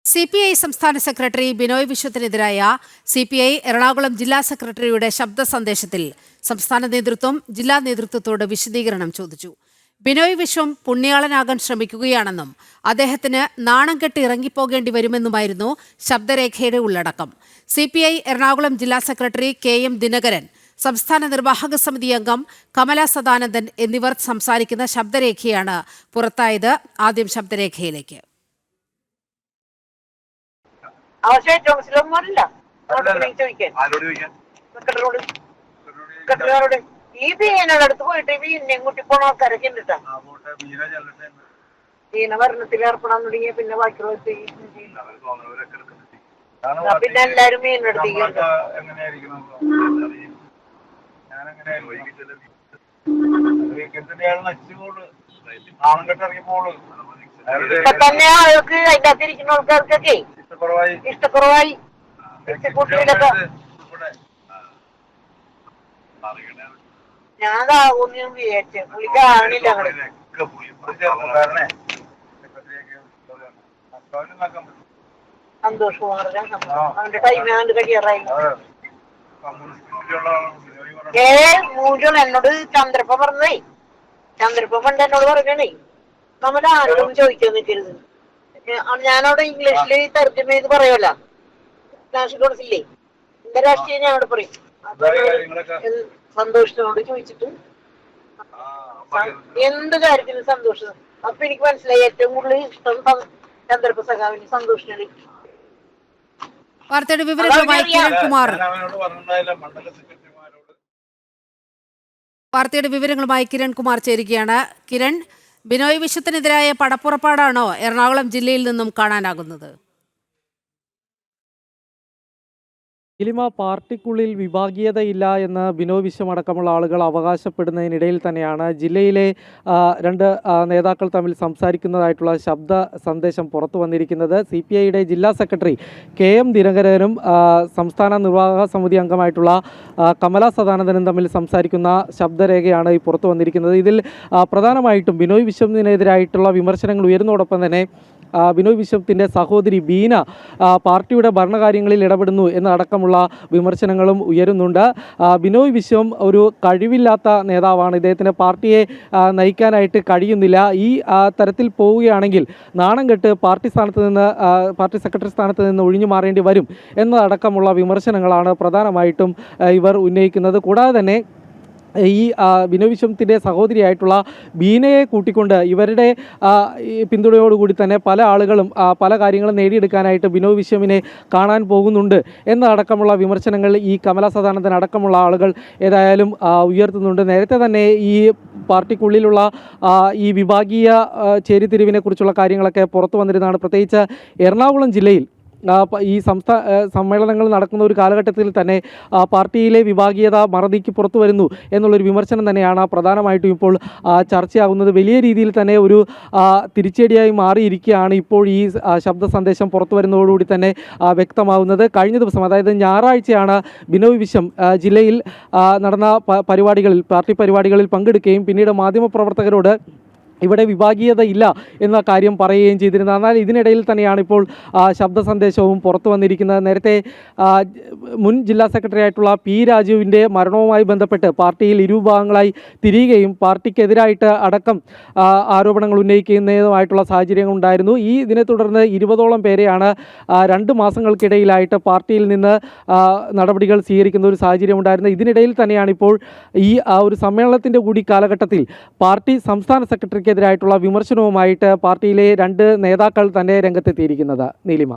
CPI സംസ്ഥാന secretary Binoy വിശ്വത്തിനെതിരായ CPI Ernakulam ജില്ലാ സെക്രട്ടറിയുടെ ശബ്ദ സന്ദേശത്തിൽ സംസ്ഥാന നേതൃത്വം ജില്ലാ നേതൃത്വത്തോട് വിശദീകരണം ചോദിച്ചു. ബിനോയ് വിശ്വം പുണ്യാളനാകാൻ ശ്രമിക്കുകയാണെന്നും അദ്ദേഹത്തിന് നാണം കെട്ട് ഇറങ്ങിപ്പോകേണ്ടി വരുമെന്നുമായിരുന്നു ശബ്ദരേഖയുടെ ഉള്ളടക്കം. CPI എറണാകുളം ജില്ലാ സെക്രട്ടറി KM ദിനകരൻ, സംസ്ഥാന നിർവാഹക സമിതി അംഗം കമല സദാനന്ദൻ എന്നിവർ സംസാരിക്കുന്ന ശബ്ദരേഖയാണ് പുറത്തായത്. ആദ്യം ശബ്ദരേഖയിലേക്ക്. ഈ ബീനടുത്ത് പോയിട്ട് ബീനെ കുട്ടി പോണ ആൾക്കാരൊക്കെ ഉണ്ട് കേട്ടോ. ബീന ഭരണത്തിൽ ഏർപ്പെടാൻ തുടങ്ങിയ പിന്നെ ബാക്കിയുള്ള പിന്നെ എല്ലാരും ബീനെടുത്തേക്ക് ഇപ്പൊ തന്നെ ആൾക്ക് അതിന്റെ അകത്തിരിക്കുന്ന ആൾക്കാർക്കൊക്കെ ഇഷ്ടക്കുറവായി കുട്ടികളൊക്കെ ഞാനാകുന്നു വിചാരിച്ചു. പുള്ളിക്ക് ആണില്ല സന്തോഷ് കുമാറിനെ അവന്റെ ടൈം അവന്റെ കഴിയാറായി. മൂജോൺ എന്നോട് ചന്ദ്രപ്പ പറഞ്ഞതേ, ചന്ദ്രപ്പ പണ്ട് എന്നോട് പറഞ്ഞേ നമ്മൾ ആരോടും ചോദിക്കാൻ നിൽക്കരുത്. ഞാനവിടെ ഇംഗ്ലീഷില് തർജ്ജമ ചെയ്ത് പറയുമല്ലോ, നാഷണൽ കൗൺസിലേ എന്റെ രാഷ്ട്രീയം ഞാൻ അവിടെ പറയും. സന്തോഷത്തോട് ചോദിച്ചിട്ട് എന്ത് കാര്യത്തിനും സന്തോഷം. അപ്പൊ എനിക്ക് മനസ്സിലായി ഏറ്റവും കൂടുതൽ ഇഷ്ടം ചന്ദ്രപ്പ സഖാവിന് സന്തോഷിനാണ്. വാർത്തയുടെ വിവരങ്ങളുമായി കിരൺ കുമാർ ചേരുകയാണ്. കിരൺ, ബിനോയ് വിശ്വത്തിനെതിരായ പടപ്പുറപ്പാടാണോ എറണാകുളം ജില്ലയിൽ നിന്നും കാണാനാകുന്നത്? പാർട്ടിക്കുള്ളിൽ വിഭാഗീയതയില്ല എന്ന് ബിനോയ് വിശ്വം അടക്കമുള്ള ആളുകൾ അവകാശപ്പെടുന്നതിനിടയിൽ തന്നെയാണ് ജില്ലയിലെ രണ്ട് നേതാക്കൾ തമ്മിൽ സംസാരിക്കുന്നതായിട്ടുള്ള ശബ്ദ സന്ദേശം പുറത്തു വന്നിരിക്കുന്നത്. CPIയുടെ ജില്ലാ സെക്രട്ടറി KM ദിനകരനും സംസ്ഥാന നിർവാഹക സമിതി അംഗമായിട്ടുള്ള കമല സദാനന്ദനും തമ്മിൽ സംസാരിക്കുന്ന ശബ്ദരേഖയാണ് ഈ പുറത്തു വന്നിരിക്കുന്നത്. ഇതിൽ പ്രധാനമായിട്ടും ബിനോയ് വിശ്വത്തിനെതിരായിട്ടുള്ള വിമർശനങ്ങൾ ഉയരുന്നതോടൊപ്പം തന്നെ ബിനോയ് വിശ്വത്തിൻ്റെ സഹോദരി ബീന പാർട്ടിയുടെ ഭരണകാര്യങ്ങളിൽ ഇടപെടുന്നു എന്നടക്കമുള്ള വിമർശനങ്ങളും ഉയരുന്നുണ്ട്. ബിനോയ് വിശ്വം ഒരു കഴിവില്ലാത്ത നേതാവാണ്, ഇദ്ദേഹത്തിന് പാർട്ടിയെ നയിക്കാനായിട്ട് കഴിയുന്നില്ല. ഈ തരത്തിൽ പോവുകയാണെങ്കിൽ നാണം കെട്ട് പാർട്ടി സെക്രട്ടറി സ്ഥാനത്ത് നിന്ന് ഒഴിഞ്ഞു മാറേണ്ടി വരും എന്നതടക്കമുള്ള വിമർശനങ്ങളാണ് പ്രധാനമായിട്ടും ഇവർ ഉന്നയിക്കുന്നത്. കൂടാതെ തന്നെ ഈ ബിനോയ് വിശ്വത്തിൻ്റെ സഹോദരിയായിട്ടുള്ള ബീനയെ കൂട്ടിക്കൊണ്ട് ഇവരുടെ പിന്തുണയോടുകൂടി തന്നെ പല ആളുകളും പല കാര്യങ്ങളും നേടിയെടുക്കാനായിട്ട് ബിനോയ് വിശ്വമിനെ കാണാൻ പോകുന്നുണ്ട് എന്നതടക്കമുള്ള വിമർശനങ്ങൾ ഈ കമല സദാനന്ദൻ അടക്കമുള്ള ആളുകൾ ഏതായാലും ഉയർത്തുന്നുണ്ട്. നേരത്തെ തന്നെ ഈ പാർട്ടിക്കുള്ളിലുള്ള ഈ വിഭാഗീയ ചേരിതിരിവിനെ കുറിച്ചുള്ള കാര്യങ്ങളൊക്കെ പുറത്തു വന്നിരുന്നതാണ്. പ്രത്യേകിച്ച് എറണാകുളം ജില്ലയിൽ ഈ സമ്മേളനങ്ങൾ നടക്കുന്ന ഒരു കാലഘട്ടത്തിൽ തന്നെ പാർട്ടിയിലെ വിഭാഗീയത മറനീക്കി പുറത്തു വരുന്നു എന്നുള്ളൊരു വിമർശനം തന്നെയാണ് പ്രധാനമായിട്ടും ഇപ്പോൾ ചർച്ചയാകുന്നത്. വലിയ രീതിയിൽ തന്നെ ഒരു തിരിച്ചടിയായി മാറിയിരിക്കുകയാണ് ഇപ്പോൾ ഈ ശബ്ദ സന്ദേശം പുറത്തു വരുന്നതോടുകൂടി തന്നെ വ്യക്തമാകുന്നത്. കഴിഞ്ഞ ദിവസം, അതായത് ഞായറാഴ്ചയാണ് ബിനോയ് വിശ്വം ജില്ലയിൽ നടന്ന പാർട്ടി പരിപാടികളിൽ പങ്കെടുക്കുകയും പിന്നീട് മാധ്യമപ്രവർത്തകരോട് ഇവിടെ വിഭാഗീയത ഇല്ല എന്ന കാര്യം പറയുകയും ചെയ്തിരുന്നത്. എന്നാൽ ഇതിനിടയിൽ തന്നെയാണ് ഇപ്പോൾ ശബ്ദ സന്ദേശവും പുറത്തു വന്നിരിക്കുന്നത്. നേരത്തെ മുൻ ജില്ലാ സെക്രട്ടറി ആയിട്ടുള്ള P രാജുവിൻ്റെ മരണവുമായി ബന്ധപ്പെട്ട് പാർട്ടിയിൽ ഇരുവിഭാഗങ്ങളായി തിരിയുകയും പാർട്ടിക്കെതിരായിട്ട് അടക്കം ആരോപണങ്ങൾ ഉന്നയിക്കുന്നതുമായിട്ടുള്ള സാഹചര്യങ്ങൾ ഉണ്ടായിരുന്നു. ഇതിനെ തുടർന്ന് 20ഓളം പേരെയാണ് 2 മാസങ്ങൾക്കിടയിലായിട്ട് പാർട്ടിയിൽ നിന്ന് നടപടികൾ സ്വീകരിക്കുന്ന ഒരു സാഹചര്യം ഉണ്ടായിരുന്നത്. ഇതിനിടയിൽ തന്നെയാണ് ഇപ്പോൾ ഈ ഒരു സമ്മേളനത്തിൻ്റെ കൂടി കാലഘട്ടത്തിൽ പാർട്ടി സംസ്ഥാന സെക്രട്ടറിക്ക് എതിരായിട്ടുള്ള വിമർശനവുമായിട്ട് പാർട്ടിയിലെ 2 നേതാക്കൾ തന്നെ രംഗത്തെത്തിയിരിക്കുന്നത്. നീലിമ.